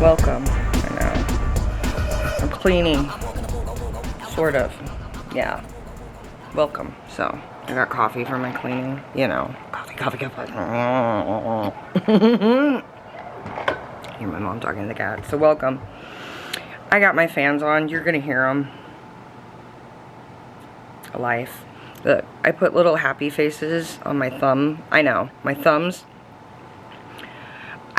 Welcome. I know. I'm cleaning. Sort of. Yeah. Welcome. So, I got coffee for my cleaning. You know. Coffee. Hear my mom talking to the cat. So, welcome. I got my fans on. You're gonna hear them. Life. Look, I put little happy faces on my thumb. I know. My thumbs.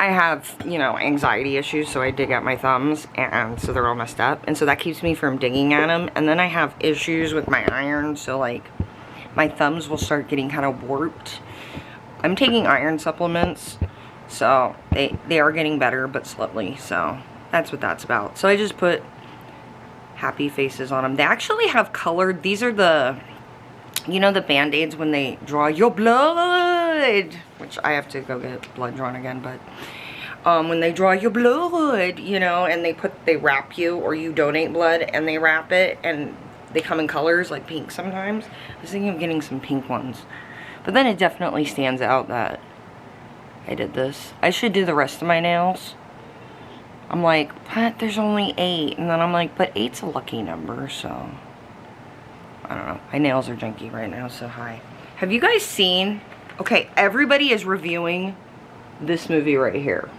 I have, you know, anxiety issues, so I dig at my thumbs, and so they're all messed up, and so that keeps me from digging at them. And then I have issues with my iron, so like my thumbs will start getting kind of warped. I'm taking iron supplements, so they are getting better, but slowly. So that's what that's about. So I just put happy faces on them. They actually have colored. These are the, you know, the band-aids when they draw your blood, which I have to go get blood drawn again, but when they draw your blood, you know, and they wrap you, or you donate blood and they wrap it, and they come in colors like pink sometimes. I was thinking of getting some pink ones, but then it definitely stands out that I did this. I should do the rest of my nails. I'm like, but there's only 8, and then I'm like, but 8's a lucky number, so I don't know. My nails are junky right now, so hi. Have you guys seen... Okay, everybody is reviewing this movie right here.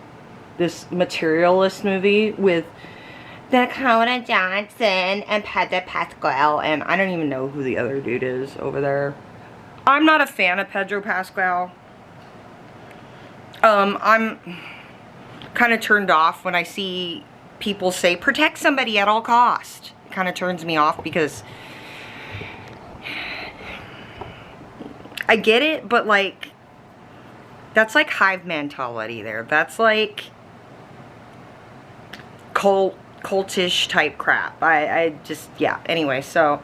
This Materialist movie with Dakota Johnson and Pedro Pascal, and I don't even know who the other dude is over there. I'm not a fan of Pedro Pascal. I'm kind of turned off when I see people say, protect somebody at all cost. It kind of turns me off because... I get it, but like, that's like hive mentality there. That's like cultish type crap. I just, yeah. Anyway, so,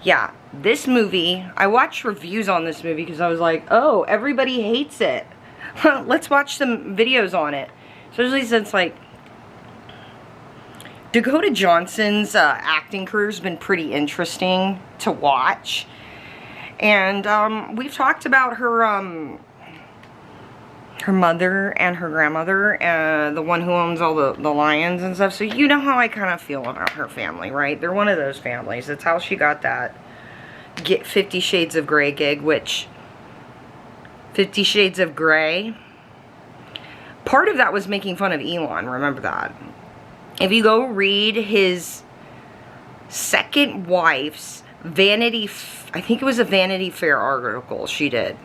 yeah. This movie, I watched reviews on this movie because I was like, oh, everybody hates it. Let's watch some videos on it. Especially since, like, Dakota Johnson's acting career has been pretty interesting to watch. And we've talked about her her mother and her grandmother, the one who owns all the lions and stuff. So you know how I kind of feel about her family, right? They're one of those families. That's how she got that 50 Shades of Grey gig, which 50 Shades of Grey, part of that was making fun of Elon. Remember that. If you go read his second wife's I think it was a Vanity Fair article she did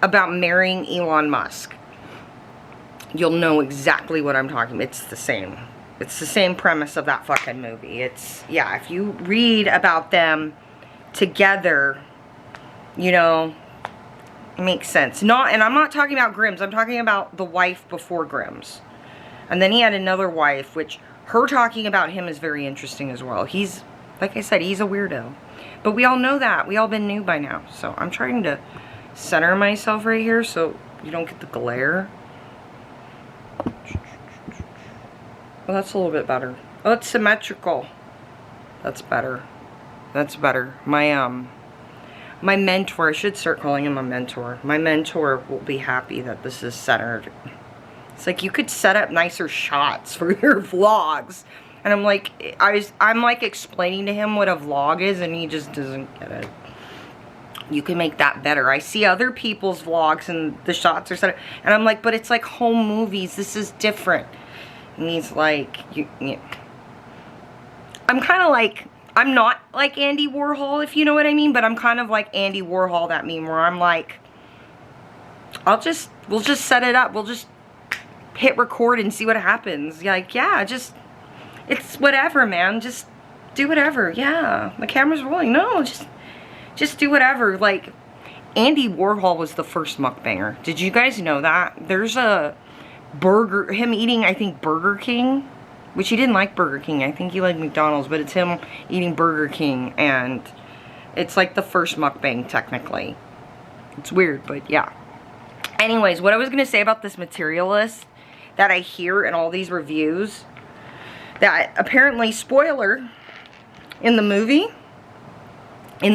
about marrying Elon Musk. You'll know exactly what I'm talking about. It's the same. It's the same premise of that fucking movie. It's, yeah, if you read about them together, you know, it makes sense. And I'm not talking about Grimm's. I'm talking about the wife before Grimm's. And then he had another wife, which her talking about him is very interesting as well. He's, like I said, he's a weirdo. But we all know that. We all been new by now. So I'm trying to center myself right here so you don't get the glare. Well, that's a little bit better. Oh, it's symmetrical. That's better. That's better. My mentor, I should start calling him a mentor. My mentor will be happy that this is centered. It's like you could set up nicer shots for your vlogs. And I'm like, I'm like explaining to him what a vlog is, and he just doesn't get it. You can make that better. I see other people's vlogs and the shots are set up, and I'm like, but it's like home movies. This is different. And he's like, I'm kind of like, I'm not like Andy Warhol, if you know what I mean, but I'm kind of like Andy Warhol, that meme where I'm like, we'll just set it up. We'll just hit record and see what happens. Like, yeah, it's whatever, man. Just do whatever. Yeah, the camera's rolling. No, just do whatever. Like, Andy Warhol was the first mukbanger. Did you guys know that? There's a him eating, I think, Burger King, which he didn't like Burger King. I think he liked McDonald's, but it's him eating Burger King, and it's like the first mukbang, technically. It's weird, but yeah. Anyways, what I was going to say about this Materialist that I hear in all these reviews, that apparently, spoiler, in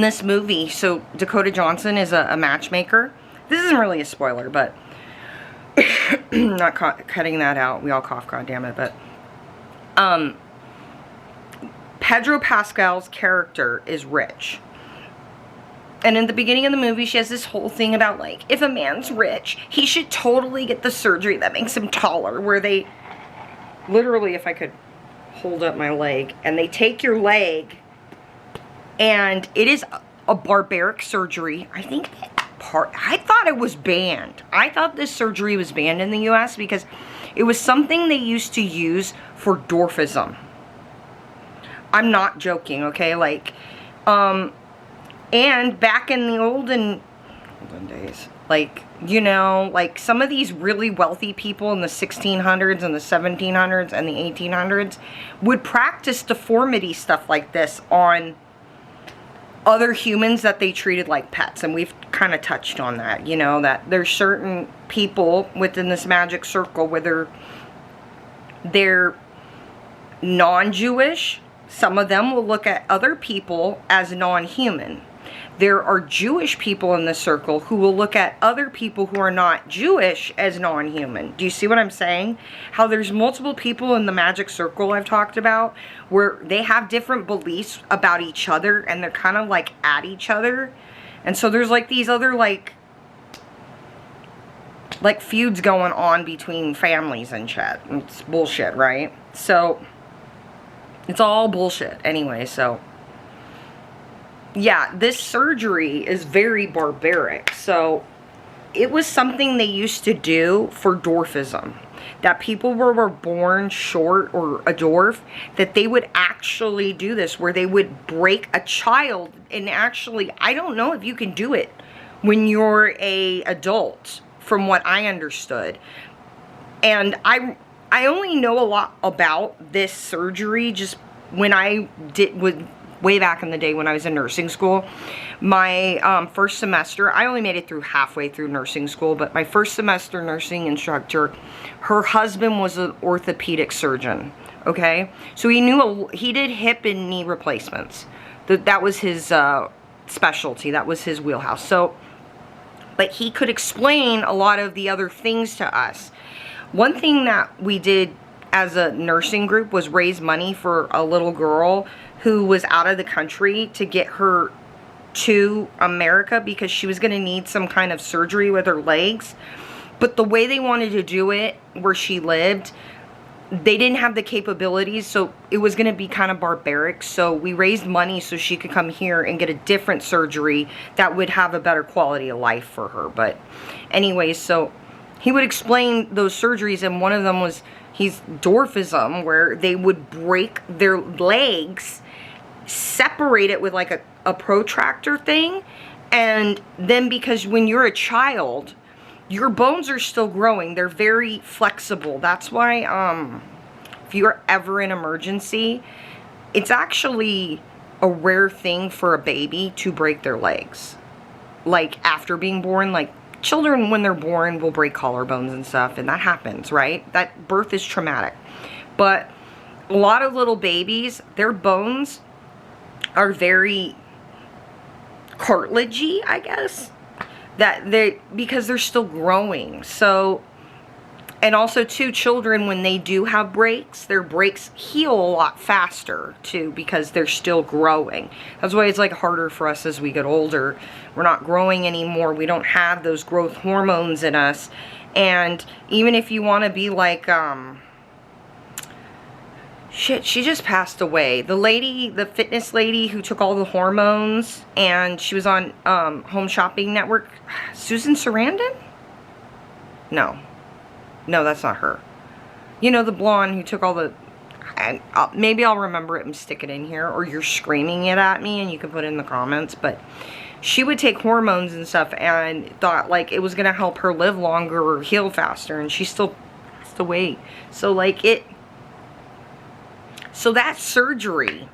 this movie, so Dakota Johnson is a matchmaker. This isn't really a spoiler, but not cutting that out. We all cough, goddammit, but Pedro Pascal's character is rich. And in the beginning of the movie, she has this whole thing about, like, if a man's rich, he should totally get the surgery that makes him taller. Where they, literally, if I could hold up my leg, and they take your leg, and it is a barbaric surgery. I think I thought it was banned. I thought this surgery was banned in the US because it was something they used to use for dwarfism. I'm not joking, okay? Like, and back in the olden days, like, you know, like some of these really wealthy people in the 1600s and the 1700s and the 1800s would practice deformity stuff like this on other humans that they treated like pets. And we've kind of touched on that, you know, that there's certain people within this magic circle, whether they're non-Jewish, some of them will look at other people as non-human. There are Jewish people in the circle who will look at other people who are not Jewish as non-human. Do you see what I'm saying? How there's multiple people in the magic circle I've talked about where they have different beliefs about each other and they're kind of like at each other. And so there's like these other like feuds going on between families and shit. It's bullshit, right? So it's all bullshit anyway, so yeah, this surgery is very barbaric. So it was something they used to do for dwarfism. That people were born short or a dwarf, that they would actually do this, where they would break a child. And actually, I don't know if you can do it when you're a adult, from what I understood. And I only know a lot about this surgery just when I did way back in the day when I was in nursing school. My first semester, I only made it through halfway through nursing school, but my first semester nursing instructor, her husband was an orthopedic surgeon, okay? So he did hip and knee replacements. That was his specialty, that was his wheelhouse. So, but he could explain a lot of the other things to us. One thing that we did as a nursing group was raise money for a little girl who was out of the country to get her to America because she was going to need some kind of surgery with her legs. But the way they wanted to do it, where she lived, they didn't have the capabilities, so it was going to be kind of barbaric. So we raised money so she could come here and get a different surgery that would have a better quality of life for her. But anyways, so he would explain those surgeries, and one of them was dwarfism, where they would break their legs, separate it with like a protractor thing, and then because when you're a child, your bones are still growing, they're very flexible. That's why if you're ever in emergency, it's actually a rare thing for a baby to break their legs, like after being born. Like children, when they're born, will break collarbones and stuff, and that happens, right? That birth is traumatic. But a lot of little babies, their bones are very cartilagey, I guess, because they're still growing. So, and also too, children, when they do have breaks, their breaks heal a lot faster too, because they're still growing. That's why it's like harder for us as we get older. We're not growing anymore. We don't have those growth hormones in us. And even if you want to be like, shit, she just passed away. The lady, the fitness lady who took all the hormones, and she was on Home Shopping Network. Susan Sarandon? No, that's not her. You know, the blonde who took all the... maybe I'll remember it and stick it in here, or you're screaming it at me and you can put it in the comments. But she would take hormones and stuff and thought like it was going to help her live longer or heal faster, and she still passed away. So like so that surgery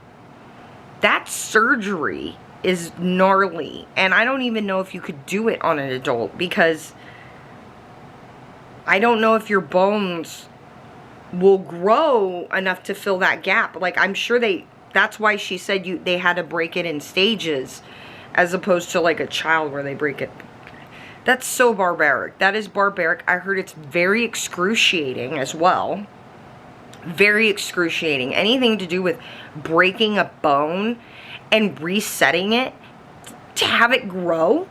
is gnarly, and I don't even know if you could do it on an adult, because I don't know if your bones will grow enough to fill that gap. Like, I'm sure that's why she said they had to break it in stages, as opposed to like a child where they break it. That's so barbaric. That is barbaric. I heard it's very excruciating as well. Very excruciating. Anything to do with breaking a bone and resetting it to have it grow.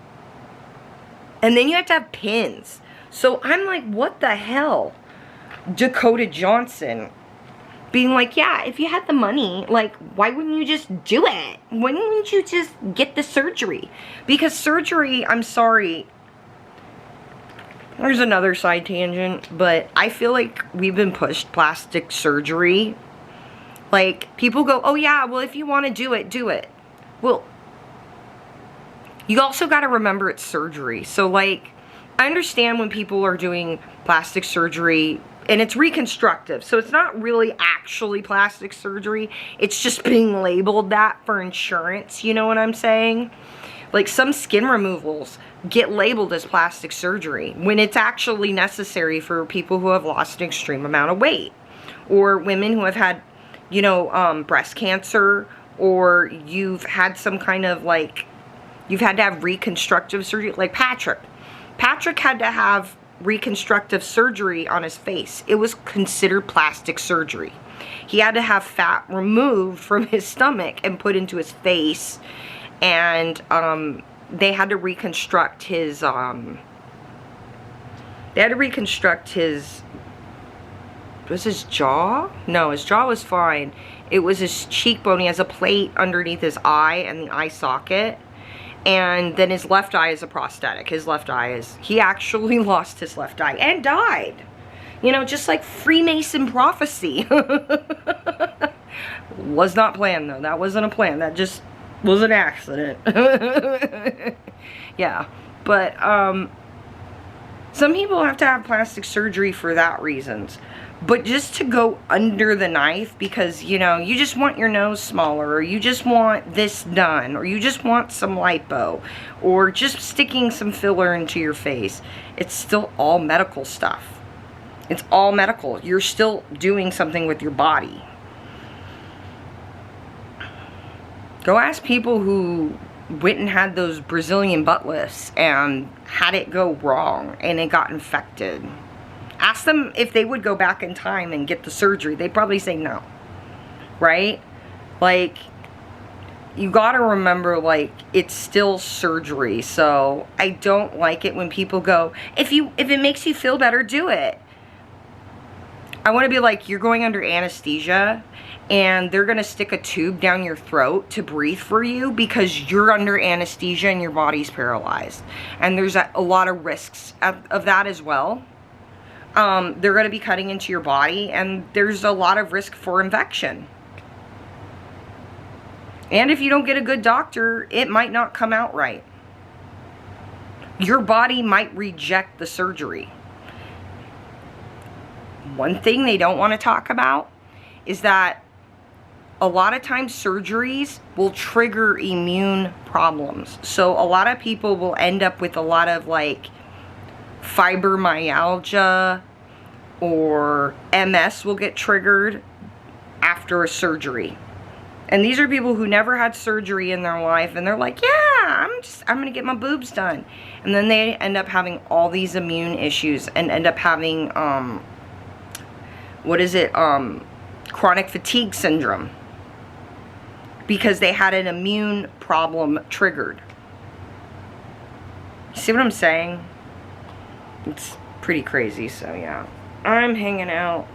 And then you have to have pins. So I'm like, what the hell? Dakota Johnson being like, yeah, if you had the money, like, why wouldn't you just do it? Why wouldn't you just get the surgery? Because surgery, I'm sorry, there's another side tangent, but I feel like we've been pushed plastic surgery. Like, people go, oh yeah, well, if you want to do it, do it. Well, you also got to remember it's surgery. So, like, I understand when people are doing plastic surgery, and it's reconstructive, so it's not really actually plastic surgery. It's just being labeled that for insurance, you know what I'm saying? Like, some skin removals get labeled as plastic surgery when it's actually necessary for people who have lost an extreme amount of weight. Or women who have had, you know, breast cancer, or you've had some kind of, like, you've had to have reconstructive surgery. Like Patrick. Patrick had to have reconstructive surgery on his face. It was considered plastic surgery. He had to have fat removed from his stomach and put into his face, and they had to reconstruct his was his jaw? No, his jaw was fine. It was his cheekbone. He has a plate underneath his eye and the eye socket. And then his left eye is a prosthetic. His left eye is, he actually lost his left eye and died. You know, just like Freemason prophecy. Was not planned though. That wasn't a plan. That just was an accident. Yeah. But, some people have to have plastic surgery for that reasons. But just to go under the knife because, you know, you just want your nose smaller, or you just want this done, or you just want some lipo, or just sticking some filler into your face. It's still all medical stuff. It's all medical. You're still doing something with your body. Go ask people who went and had those Brazilian butt lifts and had it go wrong and it got infected. Ask them if they would go back in time and get the surgery. They'd probably say no. Right? Like, you gotta remember, like, it's still surgery. So, I don't like it when people go, if it makes you feel better, do it. I want to be like, you're going under anesthesia and they're going to stick a tube down your throat to breathe for you because you're under anesthesia and your body's paralyzed. And there's a lot of risks of that as well. They're going to be cutting into your body, and there's a lot of risk for infection. And if you don't get a good doctor, it might not come out right. Your body might reject the surgery. One thing they don't want to talk about is that a lot of times surgeries will trigger immune problems. So a lot of people will end up with a lot of, like, fibromyalgia, or MS will get triggered after a surgery. And these are people who never had surgery in their life, and they're like, yeah, I'm gonna get my boobs done. And then they end up having all these immune issues and end up having chronic fatigue syndrome, because they had an immune problem triggered. You see what I'm saying? It's pretty crazy. So yeah, I'm hanging out.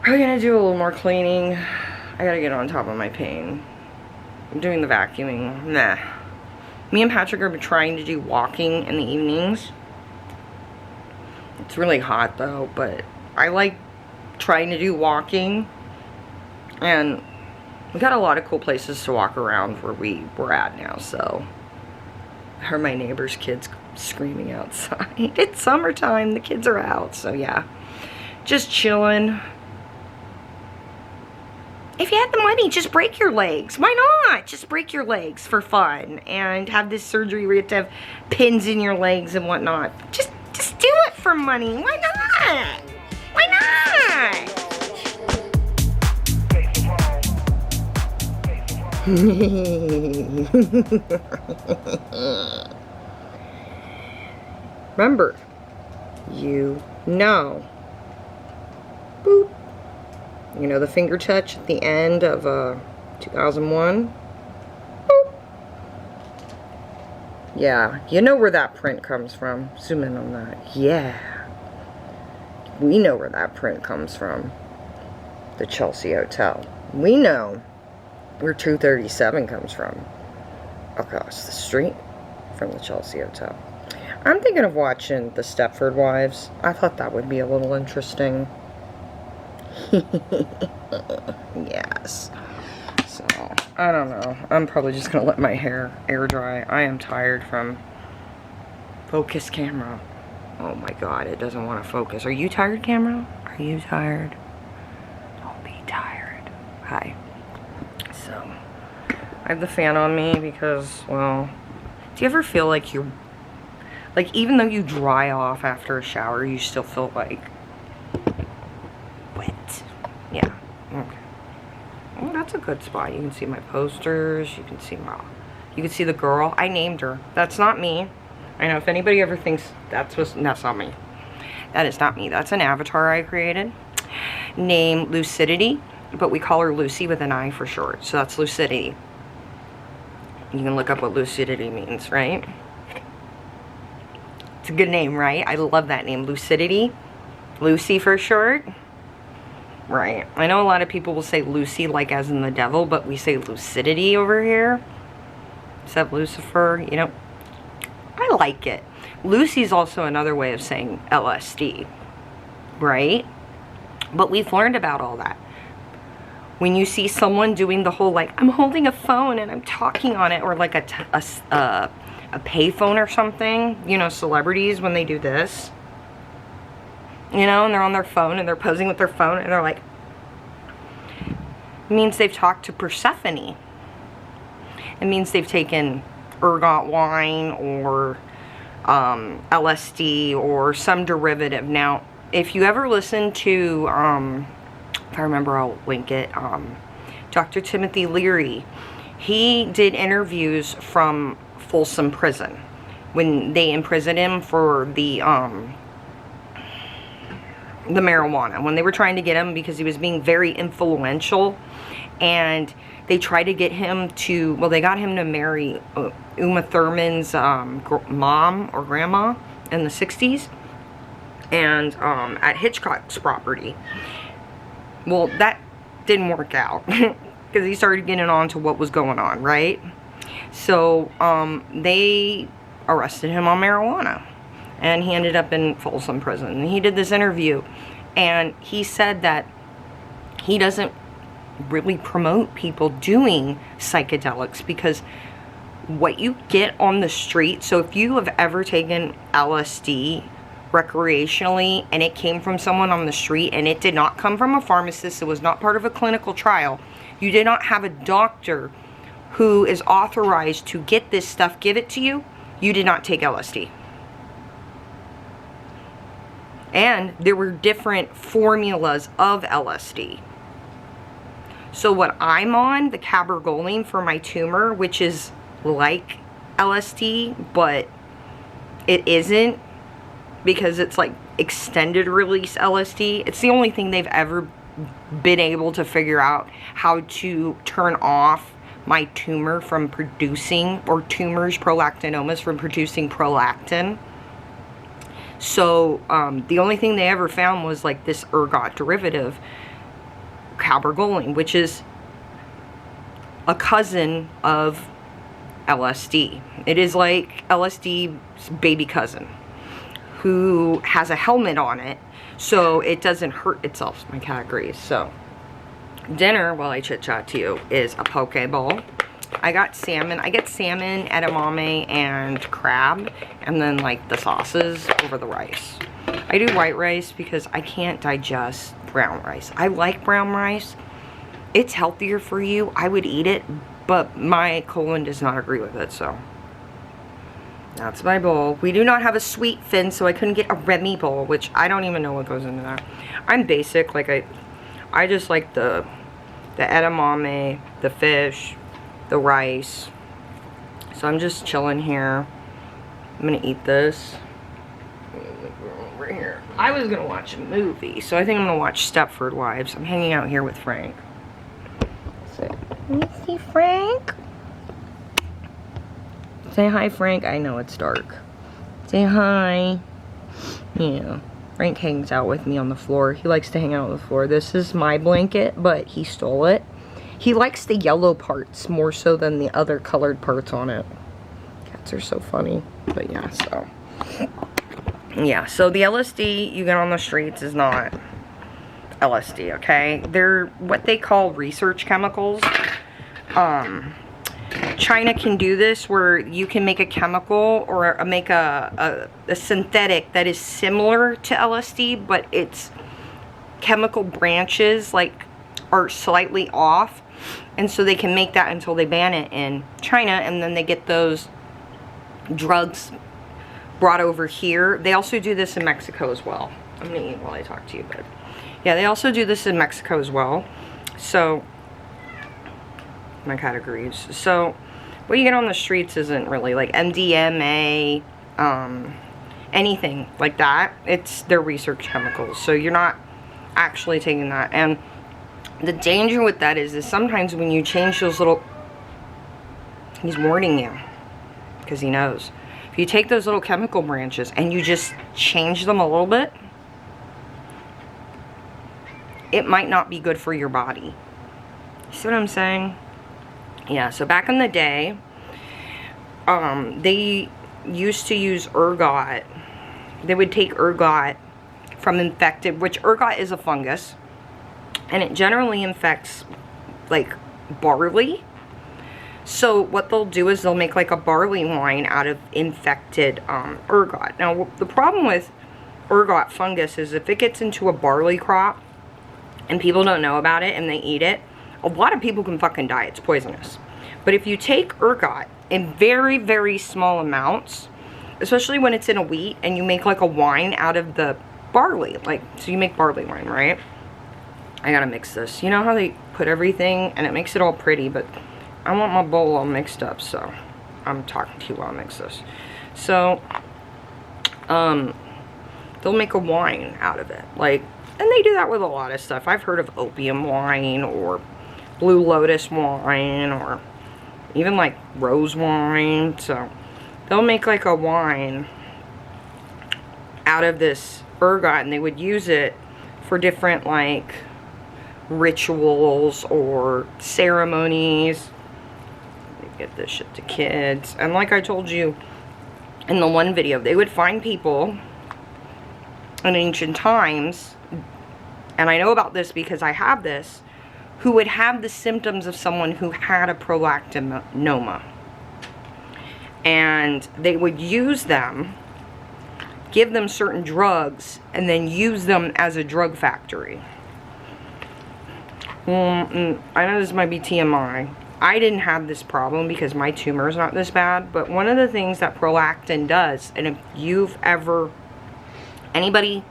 Probably gonna do a little more cleaning. I gotta get on top of my pain. I'm doing the vacuuming. Nah. Me and Patrick are trying to do walking in the evenings. It's really hot though, but I like trying to do walking. And we got a lot of cool places to walk around where we're at now, so. I heard my neighbor's kids screaming outside. It's summertime, the kids are out, so yeah. Just chilling. If you had the money, just break your legs. Why not? Just break your legs for fun and have this surgery where you have to have pins in your legs and whatnot. Just do it for money. Why not? Why not? Remember, you know. Boop. You know, the finger touch at the end of 2001. Yeah, you know where that print comes from. Zoom in on that. Yeah. We know where that print comes from. The Chelsea Hotel. We know where 237 comes from. Across the street from the Chelsea Hotel. I'm thinking of watching The Stepford Wives. I thought that would be a little interesting. Yes. So, I don't know. I'm probably just going to let my hair air dry. I am tired from focus camera. Oh my god, it doesn't want to focus. Are you tired, camera? Are you tired? Don't be tired. Hi. So, I have the fan on me because, well, do you ever feel like you're, like, even though you dry off after a shower, you still feel like wet? Yeah. Okay. Well, that's a good spot. You can see my posters. You can see the girl. I named her. That's not me. I know if anybody ever thinks that's not me. That is not me. That's an avatar I created named Lucidity, but we call her Lucy with an I for short. So that's Lucidity. You can look up what lucidity means, right? It's a good name, right? I love that name, Lucidity. Lucy for short. Right. I know a lot of people will say Lucy like as in the devil, but we say lucidity over here. Except Lucifer, you know. I like it. Lucy's also another way of saying LSD, right? But we've learned about all that. When you see someone doing the whole, like, I'm holding a phone and I'm talking on it, or like a payphone or something, you know, celebrities when they do this, you know, and they're on their phone and they're posing with their phone and they're like, it means they've talked to Persephone. It means they've taken ergot wine or LSD or some derivative. Now, if you ever listen to, if I remember, I'll link it, Dr. Timothy Leary, he did interviews from Folsom Prison when they imprisoned him for the marijuana, when they were trying to get him because he was being very influential, and they tried to get him to, well, they got him to marry Uma Thurman's mom or grandma in the 60s, and at Hitchcock's property. Well, that didn't work out because he started getting on to what was going on, right? So they arrested him on marijuana, and he ended up in Folsom Prison. And he did this interview, and he said that he doesn't really promote people doing psychedelics because what you get on the street, so if you have ever taken LSD recreationally and it came from someone on the street and it did not come from a pharmacist, it was not part of a clinical trial, you did not have a doctor who is authorized to get this stuff, give it to you, you did not take LSD. And there were different formulas of LSD. So what I'm on, the cabergoline for my tumor, which is like LSD, but it isn't, because it's like extended release LSD. It's the only thing they've ever been able to figure out how to turn off my tumor from producing, or tumors, prolactinomas, from producing prolactin. So the only thing they ever found was like this ergot derivative, cabergoline, which is a cousin of LSD. It is like LSD's baby cousin, who has a helmet on it so it doesn't hurt itself. My cat agrees. So dinner, while I chit chat to you, is a poke bowl. I got salmon. I get salmon, edamame, and crab, and then like the sauces over the rice. I do white rice because I can't digest brown rice. I like brown rice. It's healthier for you. I would eat it, but my colon does not agree with it, so that's my bowl. We do not have a sweet fin, so I couldn't get a Remy bowl, which I don't even know what goes into that. I'm basic. Like I just like the edamame, the fish, the rice. So I'm just chilling here. I'm gonna eat this. Over here. I was gonna watch a movie, so I think I'm gonna watch Stepford Wives. I'm hanging out here with Frank. So, let me see Frank. Say hi, Frank. I know it's dark. Say hi. Yeah. Frank hangs out with me on the floor. He likes to hang out on the floor. This is my blanket, but he stole it. He likes the yellow parts more so than the other colored parts on it. Cats are so funny. But yeah, so. Yeah, so the LSD you get on the streets is not LSD, okay? They're what they call research chemicals. China can do this where you can make a chemical or make a synthetic that is similar to LSD, but its chemical branches like are slightly off, and so they can make that until they ban it in China, and then they get those drugs brought over here. They also do this in Mexico as well. I'm gonna eat while I talk to you, but yeah, they also do this in Mexico as well. So my cat agrees. So what you get on the streets isn't really like MDMA, anything like that. It's their research chemicals, so you're not actually taking that. And the danger with that is sometimes when you change those little, he's warning you because he knows. If you take those little chemical branches and you just change them a little bit, it might not be good for your body. See what I'm saying? Yeah, so back in the day, they used to use ergot. They would take ergot from infected, which ergot is a fungus, and it generally infects like barley. So what they'll do is they'll make like a barley wine out of infected ergot. Now the problem with ergot fungus is if it gets into a barley crop and people don't know about it and they eat it, a lot of people can fucking die. It's poisonous. But if you take ergot in very, very small amounts, especially when it's in a wheat and you make like a wine out of the barley, like, so you make barley wine, right? I gotta mix this. You know how they put everything and it makes it all pretty, but I want my bowl all mixed up, so I'm talking to you while I mix this. So, they'll make a wine out of it, like, and they do that with a lot of stuff. I've heard of opium wine or Blue Lotus wine or even like rose wine. So they'll make like a wine out of this ergot, and they would use it for different like rituals or ceremonies. They get this shit to kids. And like I told you in the one video, they would find people in ancient times, and I know about this because I have this, who would have the symptoms of someone who had a prolactinoma. And they would use them, give them certain drugs, and then use them as a drug factory. I know this might be TMI. I didn't have this problem because my tumor is not this bad, but one of the things that prolactin does, and if you've ever, anybody,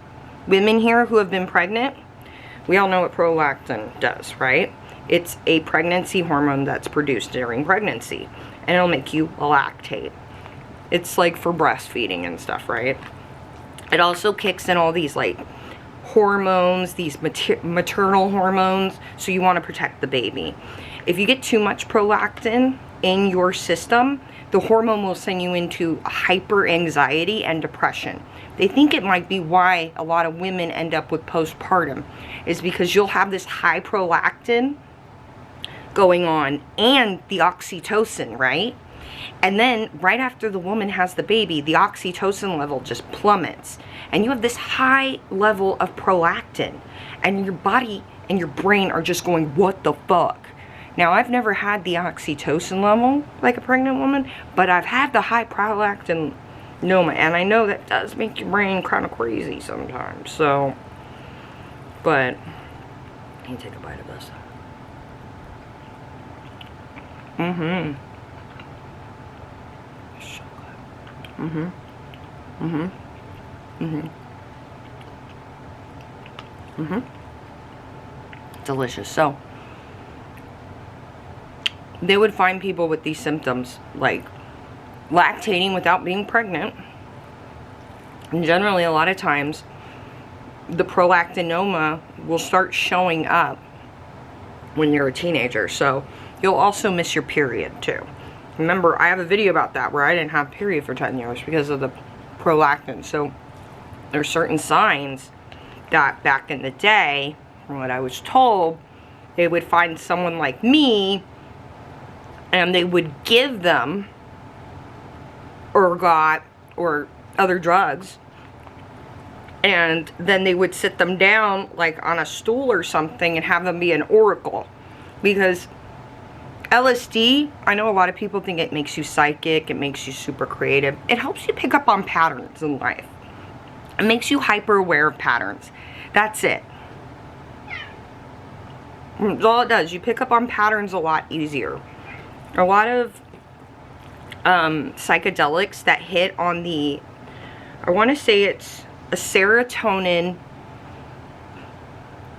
women here who have been pregnant, we all know what prolactin does, right? It's a pregnancy hormone that's produced during pregnancy, and it'll make you lactate. It's like for breastfeeding and stuff, right? It also kicks in all these like hormones, these maternal hormones, so you want to protect the baby. If you get too much prolactin in your system, the hormone will send you into hyper anxiety and depression. They think it might be why a lot of women end up with postpartum, is because you'll have this high prolactin going on and the oxytocin, right? And then right after the woman has the baby, the oxytocin level just plummets, and you have this high level of prolactin, and your body and your brain are just going, what the fuck? Now, I've never had the oxytocin level like a pregnant woman, but I've had the high prolactin noma, and I know that does make your brain kind of crazy sometimes. So, but let me take a bite of this. Delicious. So they would find people with these symptoms, like lactating without being pregnant. And generally, a lot of times, the prolactinoma will start showing up when you're a teenager. So you'll also miss your period too. Remember, I have a video about that where I didn't have period for 10 years because of the prolactin. So there's certain signs that back in the day, from what I was told, they would find someone like me and they would give them ergot or other drugs, and then they would sit them down like on a stool or something and have them be an oracle. Because LSD, I know a lot of people think it makes you psychic, it makes you super creative. It helps you pick up on patterns in life. It makes you hyper aware of patterns. That's it. That's all it does. You pick up on patterns a lot easier. A lot of psychedelics that hit on the, I want to say it's a serotonin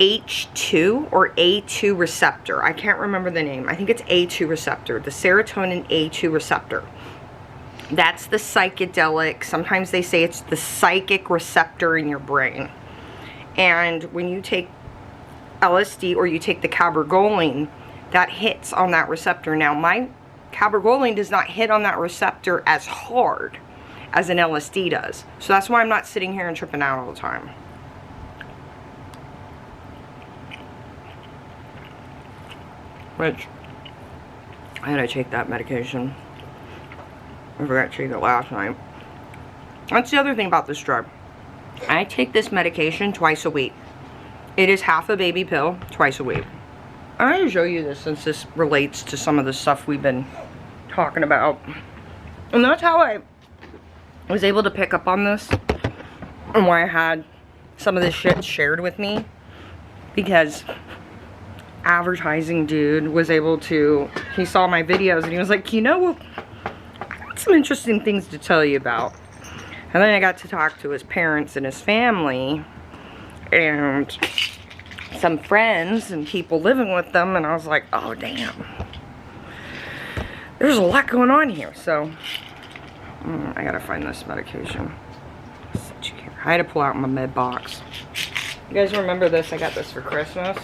H2 or A2 receptor. I can't remember the name. I think it's A2 receptor. The serotonin A2 receptor. That's the psychedelic. Sometimes they say it's the psychic receptor in your brain. And when you take LSD or you take the cabergoline, that hits on that receptor. Now, my cabergoline does not hit on that receptor as hard as an LSD does. So that's why I'm not sitting here and tripping out all the time. Which, I had to take that medication. I forgot to take it last night. That's the other thing about this drug. I take this medication twice a week. It is half a baby pill twice a week. I'm going to show you this since this relates to some of the stuff we've been talking about. And that's how I was able to pick up on this and why I had some of this shit shared with me. Because advertising dude was able to, he saw my videos and he was like, you know, I got some interesting things to tell you about. And then I got to talk to his parents and his family and some friends and people living with them, and I was like, oh damn, there's a lot going on here. So I gotta find this medication. I had to pull out my med box. You guys remember this? I got this for Christmas.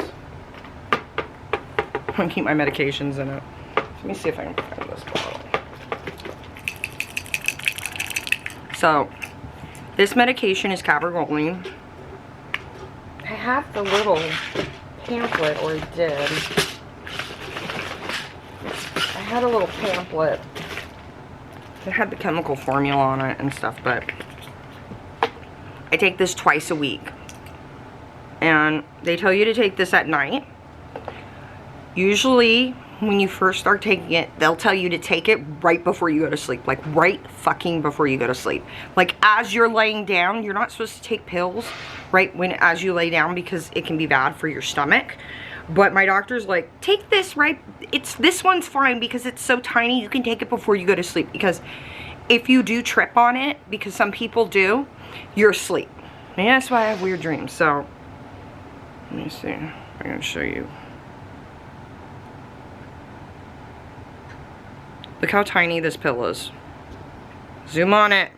I'm gonna keep my medications in it. Let me see if I can find this bottle. So this medication is cabergoline. I have the little pamphlet, or I did. I had a little pamphlet. It had the chemical formula on it and stuff, but I take this twice a week. And they tell you to take this at night. Usually, when you first start taking it, they'll tell you to take it right before you go to sleep. Like, right fucking before you go to sleep. Like, as you're laying down, you're not supposed to take pills right as you lay down because it can be bad for your stomach. But my doctor's like, take this right, this one's fine because it's so tiny, you can take it before you go to sleep. Because if you do trip on it, because some people do, you're asleep. And that's why I have weird dreams. So, let me see. I'm going to show you. Look how tiny this pill is. Zoom on it.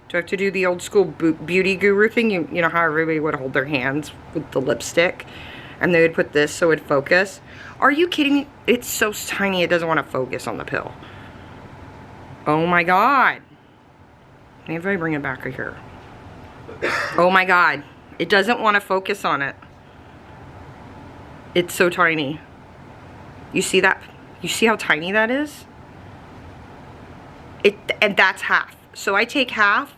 Do I have to do the old school beauty guru thing? You know how everybody would hold their hands with the lipstick? And they would put this so it would focus. Are you kidding me? It's so tiny it doesn't want to focus on the pill. Oh my god. Maybe if I bring it back right here. Oh my god. It doesn't want to focus on it. It's so tiny. You see that? You see how tiny that is? And that's half. So I take half.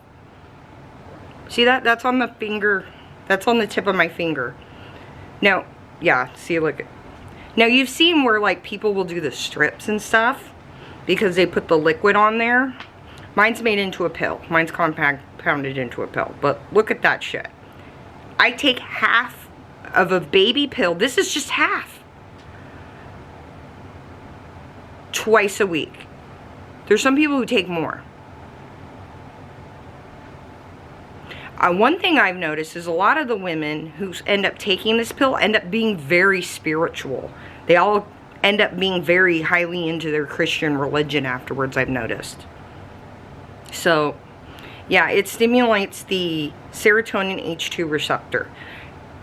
See that? That's on the finger. That's on the tip of my finger. Now, yeah, see, look. Now, you've seen where, like, people will do the strips and stuff because they put the liquid on there. Mine's made into a pill. Mine's compounded into a pill. But look at that shit. I take half of a baby pill. This is just half. Twice a week. There's some people who take more. One thing I've noticed is a lot of the women who end up taking this pill end up being very spiritual. They all end up being very highly into their Christian religion afterwards, I've noticed. So, yeah, it stimulates the serotonin H2 receptor.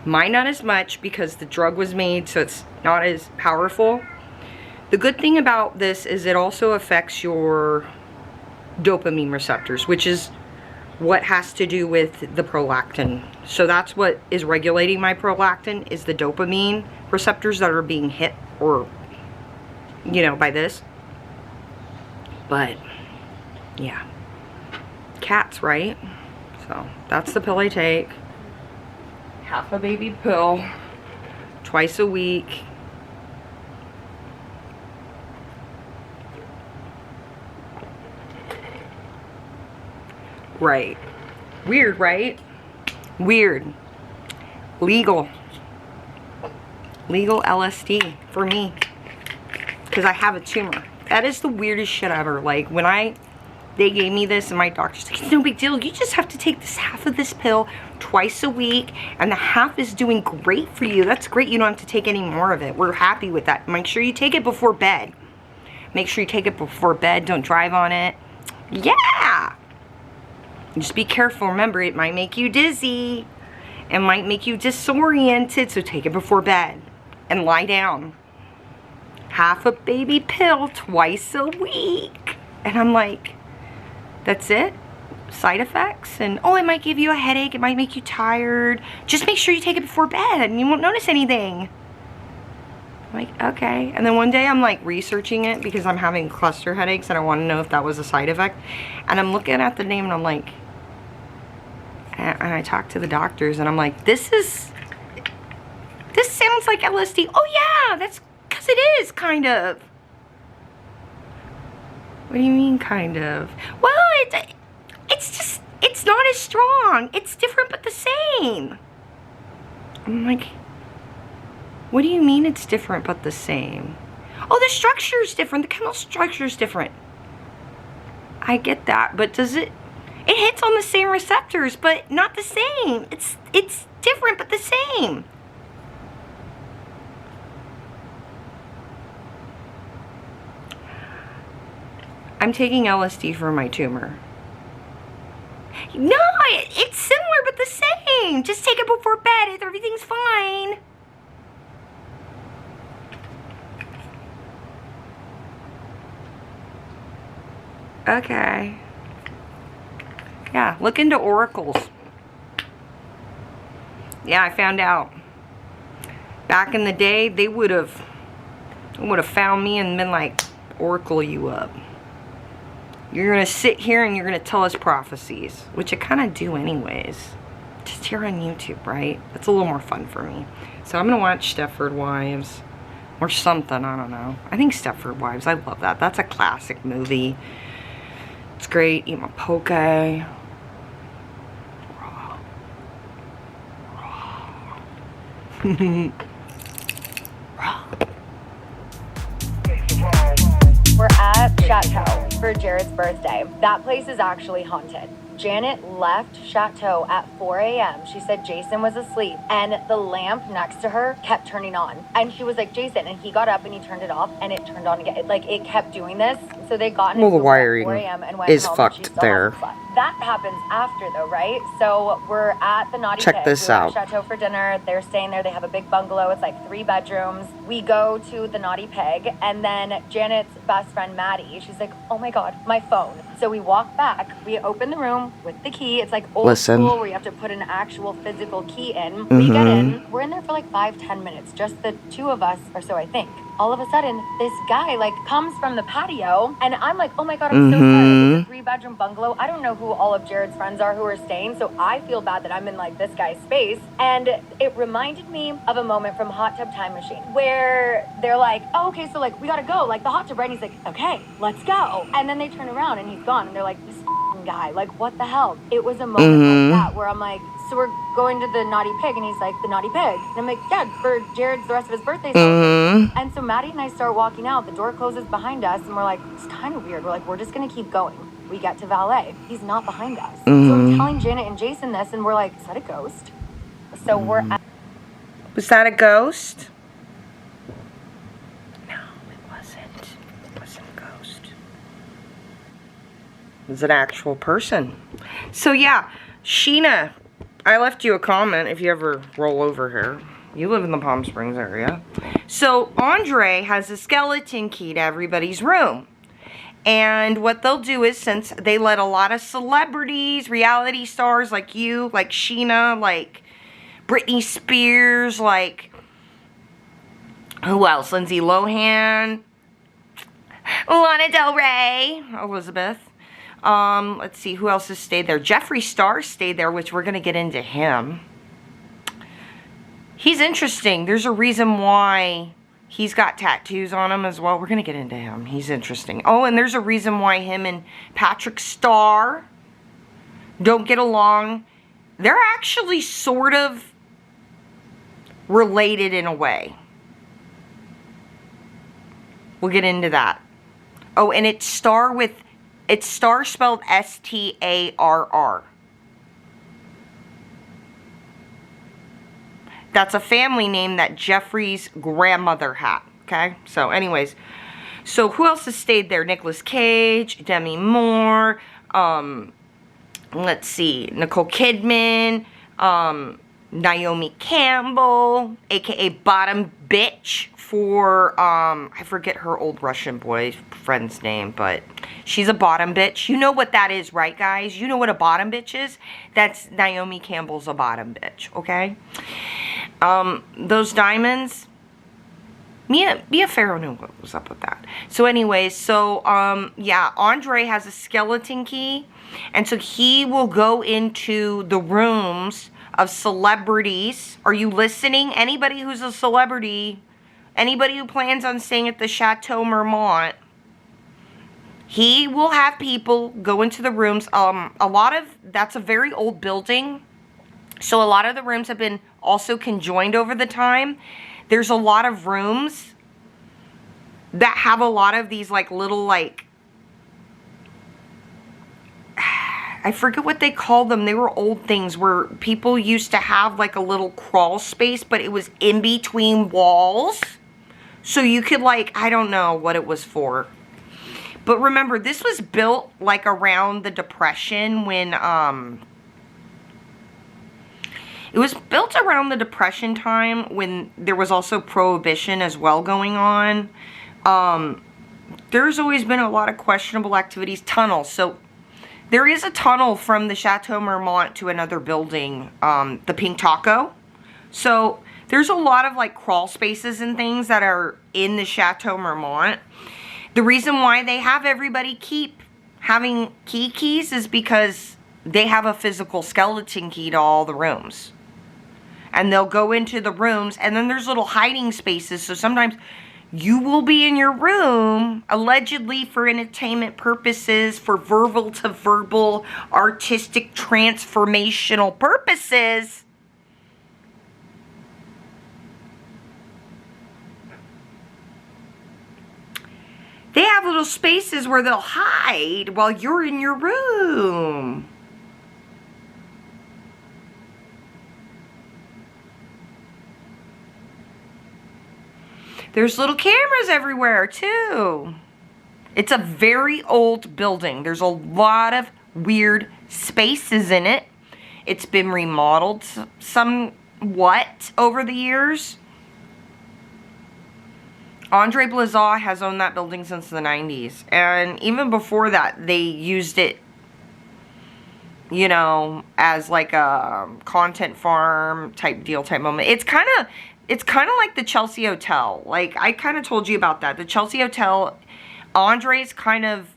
Mine not as much because the drug was made so it's not as powerful. The good thing about this is it also affects your dopamine receptors, which is what has to do with the prolactin. So that's what is regulating my prolactin, is the dopamine receptors that are being hit, or, you know, by this. But yeah, cats, right? So that's the pill I take. Half a baby pill twice a week. Right. Weird, right? Weird. Legal. Legal LSD for me. Because I have a tumor. That is the weirdest shit ever. Like, when they gave me this and my doctor's like, it's no big deal. You just have to take this half of this pill twice a week. And the half is doing great for you. That's great. You don't have to take any more of it. We're happy with that. Make sure you take it before bed. Make sure you take it before bed. Don't drive on it. Yeah! Just be careful. Remember, it might make you dizzy. It might make you disoriented. So take it before bed. And lie down. Half a baby pill twice a week. And I'm like, that's it? Side effects? And, oh, it might give you a headache. It might make you tired. Just make sure you take it before bed and you won't notice anything. I'm like, okay. And then one day I'm like researching it because I'm having cluster headaches and I want to know if that was a side effect. And I'm looking at the name and I'm like, and I talked to the doctors and I'm like, this sounds like LSD. Oh yeah, that's because it is, kind of. What do you mean, kind of? Well, it's not as strong. It's different but the same. I'm like, what do you mean it's different but the same? Oh, the structure is different. The chemical structure is different. I get that, but does it hits on the same receptors, but not the same. It's different but the same. I'm taking LSD for my tumor. No, it's similar but the same. Just take it before bed. Everything's fine. Okay. Yeah, look into oracles. Yeah, I found out. Back in the day, they would have found me and been like, oracle you up. You're going to sit here and you're going to tell us prophecies, which I kind of do anyways. Just here on YouTube, right? It's a little more fun for me. So I'm going to watch Stepford Wives or something, I don't know. I think Stepford Wives, I love that. That's a classic movie. It's great. Eat my poke. Raw. We're at Chateau for Jared's birthday. That place is actually haunted. Janet left Chateau at 4 a.m. She said Jason was asleep and the lamp next to her kept turning on. And she was like, Jason, and he got up and he turned it off and it turned on again. It kept doing this. So they got into the wiring 4 a.m. and went is home fucked there. That happens after though, right? So we're at the Naughty Pig. Check this out. Chateau for dinner. They're staying there. They have a big bungalow. It's like 3 bedrooms. We go to the Naughty Pig and then Janet's best friend Maddie, she's like, oh my God, my phone. So we walk back. We open the room with the key. It's like old school where you have to put an actual physical key in. We get in. We're in there for like 5-10 minutes. Just the 2 of us or so, I think. All of a sudden, this guy like comes from the patio and I'm like, oh my God, I'm so sorry. It's a 3-bedroom bungalow. I don't know who all of Jared's friends are who are staying. So I feel bad that I'm in like this guy's space. And it reminded me of a moment from Hot Tub Time Machine where they're like, oh, okay, so like we gotta go. Like the hot tub, right? And he's like, okay, let's go. And then they turn around and he's gone. And they're like, this guy, like what the hell? It was a moment like that where I'm like, so we're going to the Naughty Pig, and he's like, the Naughty Pig. And I'm like, yeah, for Jared's the rest of his birthday celebration. And so Maddie and I start walking out. The door closes behind us, and we're like, it's kind of weird. We're like, we're just gonna keep going. We get to valet. He's not behind us. So I'm telling Janet and Jason this, and we're like, is that a ghost? So we're at... Was that a ghost? No, it wasn't. It wasn't a ghost. It was an actual person. So yeah, Sheena I left you a comment if you ever roll over here. You live in the Palm Springs area. So Andre has a skeleton key to everybody's room. And what they'll do is, since they let a lot of celebrities, reality stars like you, like Sheena, like Britney Spears, like, who else? Lindsay Lohan, Lana Del Rey, Elizabeth. Let's see, who else has stayed there? Jeffree Star stayed there, which we're going to get into him. He's interesting. There's a reason why he's got tattoos on him as well. We're going to get into him. He's interesting. Oh, and there's a reason why him and Patrick Starr don't get along. They're actually sort of related in a way. We'll get into that. Oh, and it's Starr spelled S-T-A-R-R. That's a family name that Jeffree's grandmother had, okay? So anyways, so who else has stayed there? Nicolas Cage, Demi Moore, let's see, Nicole Kidman, Naomi Campbell, aka Bottom Bitch for, I forget her old Russian boyfriend's name, but she's a bottom bitch. You know what that is, right, guys? You know what a bottom bitch is? That's Naomi Campbell's a bottom bitch, okay? Those diamonds, Mia Farrow knew what was up with that. So anyways, so, yeah, Andre has a skeleton key, and so he will go into the rooms of celebrities. Are you listening? Anybody who's a celebrity, anybody who plans on staying at the Chateau Marmont, he will have people go into the rooms. That's a very old building. So a lot of the rooms have been also conjoined over the time. There's a lot of rooms that have a lot of these like little like, I forget what they call them. They were old things where people used to have like a little crawl space, but it was in between walls. So you could like, I don't know what it was for. But remember, this was built like around the Depression when, it was built around the Depression time when there was also Prohibition as well going on. There's always been a lot of questionable activities. Tunnels. So there is a tunnel from the Chateau Marmont to another building, the Pink Taco. So there's a lot of like crawl spaces and things that are in the Chateau Marmont. The reason why they have everybody keep having keys is because they have a physical skeleton key to all the rooms. And they'll go into the rooms, and then there's little hiding spaces. So sometimes you will be in your room, allegedly for entertainment purposes, for verbal to verbal, artistic, transformational purposes. They have little spaces where they'll hide while you're in your room. There's little cameras everywhere, too. It's a very old building. There's a lot of weird spaces in it. It's been remodeled somewhat over the years. Andre Blazat has owned that building since the 90s. And even before that, they used it, you know, as like a content farm type deal type moment. It's kind of like the Chelsea Hotel. Like, I kind of told you about that. The Chelsea Hotel, Andre's kind of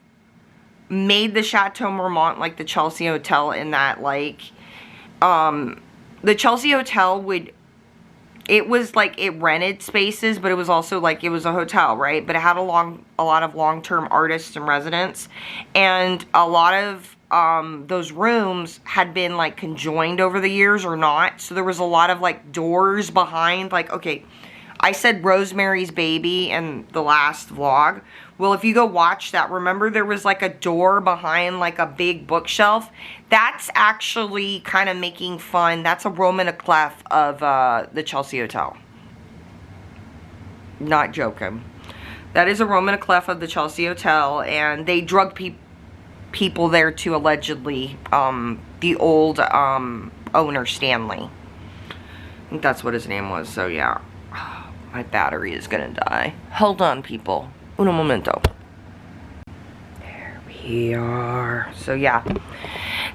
made the Chateau Marmont like the Chelsea Hotel in that, like, the Chelsea Hotel it was like it rented spaces, but it was also like it was a hotel, right? But it had a lot of long-term artists and residents, and a lot of those rooms had been like conjoined over the years or not. So there was a lot of like doors behind, like, okay, I said Rosemary's Baby in the last vlog. Well, if you go watch that, remember there was like a door behind like a big bookshelf? That's actually kind of making fun. That's a Roman clef of the Chelsea Hotel. Not joking. That is a Roman clef of the Chelsea Hotel, and they drug people there to allegedly the old owner, Stanley. I think that's what his name was. So yeah, my battery is gonna die. Hold on, people. Un momento. There we are. So yeah,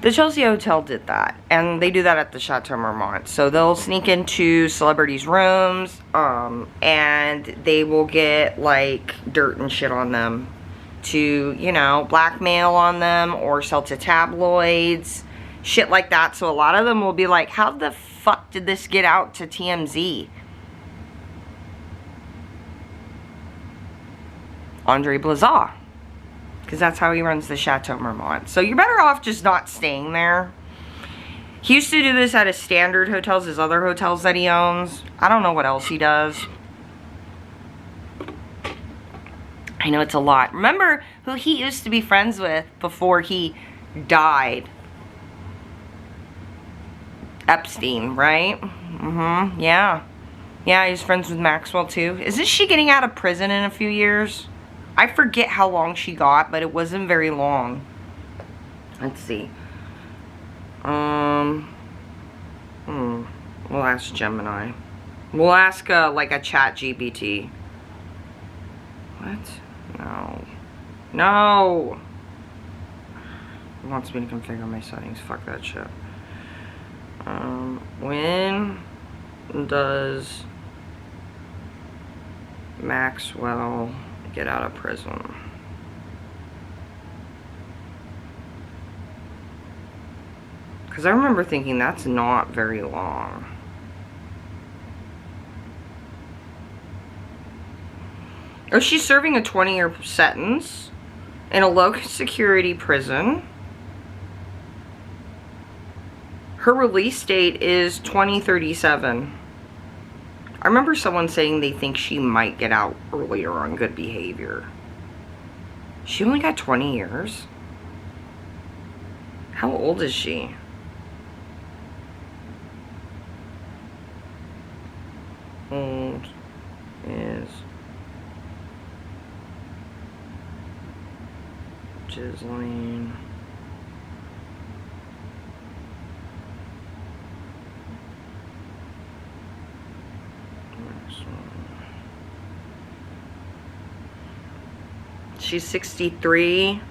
the Chelsea Hotel did that, and they do that at the Chateau Marmont. So they'll sneak into celebrities' rooms, and they will get like dirt and shit on them to, you know, blackmail on them or sell to tabloids, shit like that. So a lot of them will be like, how the fuck did this get out to TMZ? Andre Blazar, because that's how he runs the Chateau Marmont. So you're better off just not staying there. He used to do this at his standard hotels, his other hotels that he owns. I don't know what else he does. I know it's a lot. Remember who he used to be friends with before he died? Epstein, right? Yeah. Yeah, he's friends with Maxwell too. Isn't she getting out of prison in a few years? I forget how long she got, but it wasn't very long. Let's see. We'll ask Gemini. We'll ask like a chat GPT. What? No. No! It wants me to configure my settings. Fuck that shit. When does Maxwell get out of prison? Because I remember thinking that's not very long. Oh, she's serving a 20-year sentence in a low-security prison. Her release date is 2037. I remember someone saying they think she might get out earlier on good behavior. She only got 20 years? How old is she? Old is Ghislaine Maxwell. She's 63.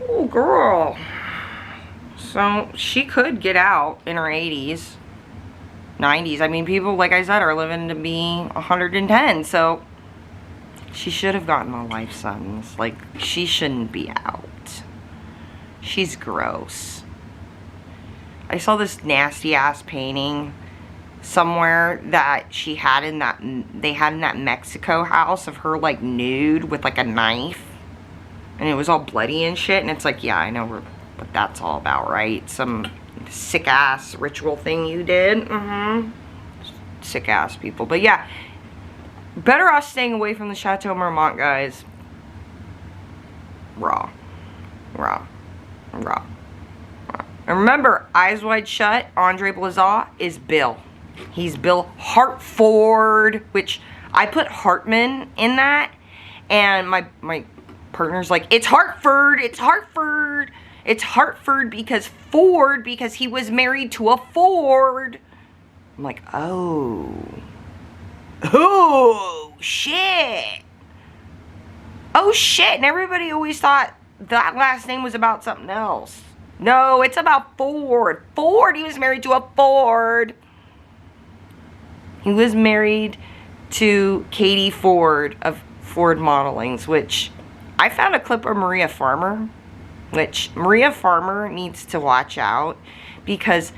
Oh, girl. So she could get out in her 80s, 90s. I mean, people, like I said, are living to be 110. So she should have gotten a life sentence. Like, she shouldn't be out. She's gross. I saw this nasty ass painting somewhere that she had in that, they had in that Mexico house of her like nude with like a knife. And it was all bloody and shit. And it's like, yeah, I know what that's all about, right? Some sick ass ritual thing you did. Sick ass people. But yeah, better off staying away from the Chateau Marmont, guys. Raw. And remember, Eyes Wide Shut, Andre Blazar is Bill. He's Bill Hartford, which I put Hartman in that. And my partner's like, it's Hartford, it's Hartford. It's Hartford because Ford, because he was married to a Ford. I'm like, oh. Oh, shit. Oh, shit. And everybody always thought that last name was about something else. No, it's about Ford. Ford, he was married to a Ford. He was married to Katie Ford of Ford Modelings, which I found a clip of Maria Farmer, which Maria Farmer needs to watch out because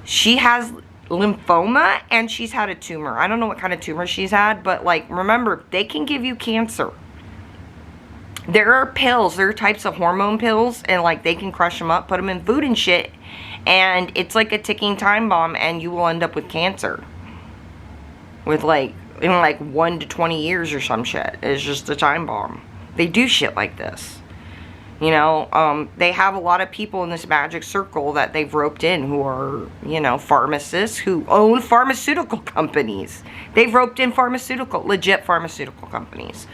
she has lymphoma and she's had a tumor. I don't know what kind of tumor she's had, but like, remember, they can give you cancer. There are pills, there are types of hormone pills, and like they can crush them up, put them in food and shit, and it's like a ticking time bomb, and you will end up with cancer. With like, in like 1 to 20 years or some shit. It's just a time bomb. They do shit like this. You know, they have a lot of people in this magic circle that they've roped in who are, you know, pharmacists who own pharmaceutical companies. They've roped in legit pharmaceutical companies.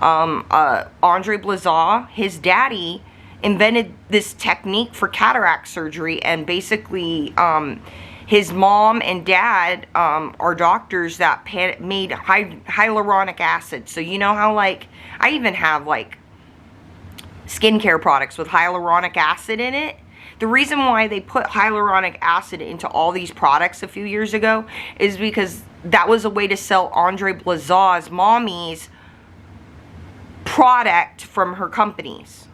Andre Blazar, his daddy invented this technique for cataract surgery, and basically his mom and dad are doctors that made hyaluronic acid. So you know how, like, I even have like skincare products with hyaluronic acid in it. The reason why they put hyaluronic acid into all these products a few years ago is because that was a way to sell Andre Blazaw's mommy's product from her companies.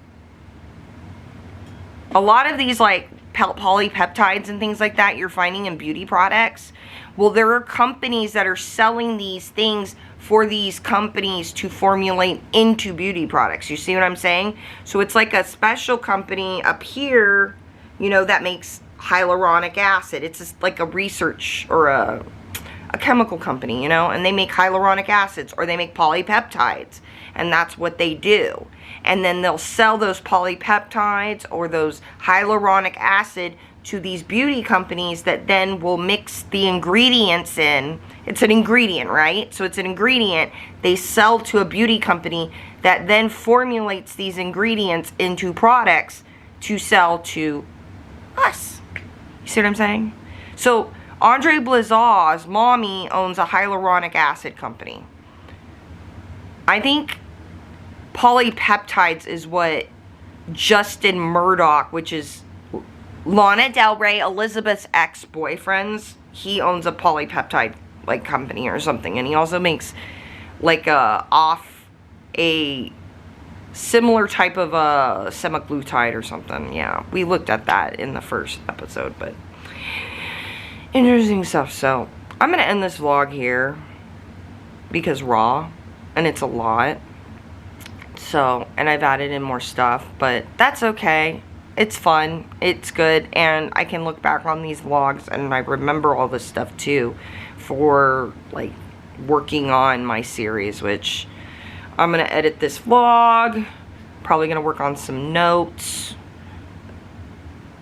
A lot of these like polypeptides and things like that you're finding in beauty products, well, there are companies that are selling these things for these companies to formulate into beauty products. You see what I'm saying? So it's like a special company up here, you know, that makes hyaluronic acid. It's just like a research or a chemical company, you know, and they make hyaluronic acids or they make polypeptides, and that's what they do. And then they'll sell those polypeptides or those hyaluronic acid to these beauty companies that then will mix the ingredients in. It's an ingredient, right? So it's an ingredient they sell to a beauty company that then formulates these ingredients into products to sell to us. You see what I'm saying? So Andre Blazaw's mommy owns a hyaluronic acid company. I think polypeptides is what Justin Murdoch, which is Lana Del Rey, Elizabeth's ex-boyfriend's, he owns a polypeptide like company or something, and he also makes like a similar type of semaglutide or something. Yeah, we looked at that in the first episode, but interesting stuff. So I'm gonna end this vlog here because raw, and it's a lot. So, and I've added in more stuff, but that's okay. It's fun, it's good, and I can look back on these vlogs and I remember all this stuff too for like working on my series, which I'm gonna edit this vlog, probably gonna work on some notes.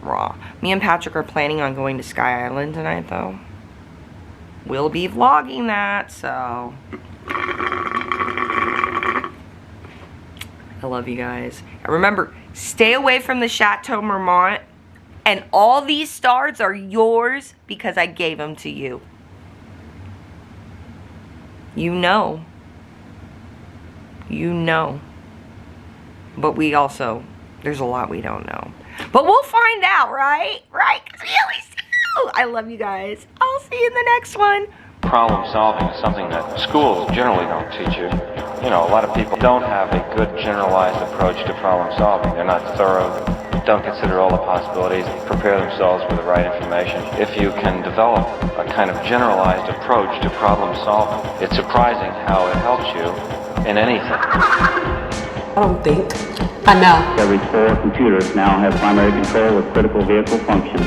Raw. Me and Patrick are planning on going to Sky Island tonight though. We'll be vlogging that, so I love you guys. And remember, stay away from the Chateau Marmont. And all these stars are yours because I gave them to you. You know. You know. But we also, there's a lot we don't know. But we'll find out, right? Right? Because we always do. I love you guys. I'll see you in the next one. Problem solving is something that schools generally don't teach you. You know, a lot of people don't have a good generalized approach to problem solving. They're not thorough, don't consider all the possibilities, prepare themselves with the right information. If you can develop a kind of generalized approach to problem solving, it's surprising how it helps you in anything. I don't think. I know. Every 4 computers now have primary control of critical vehicle functions.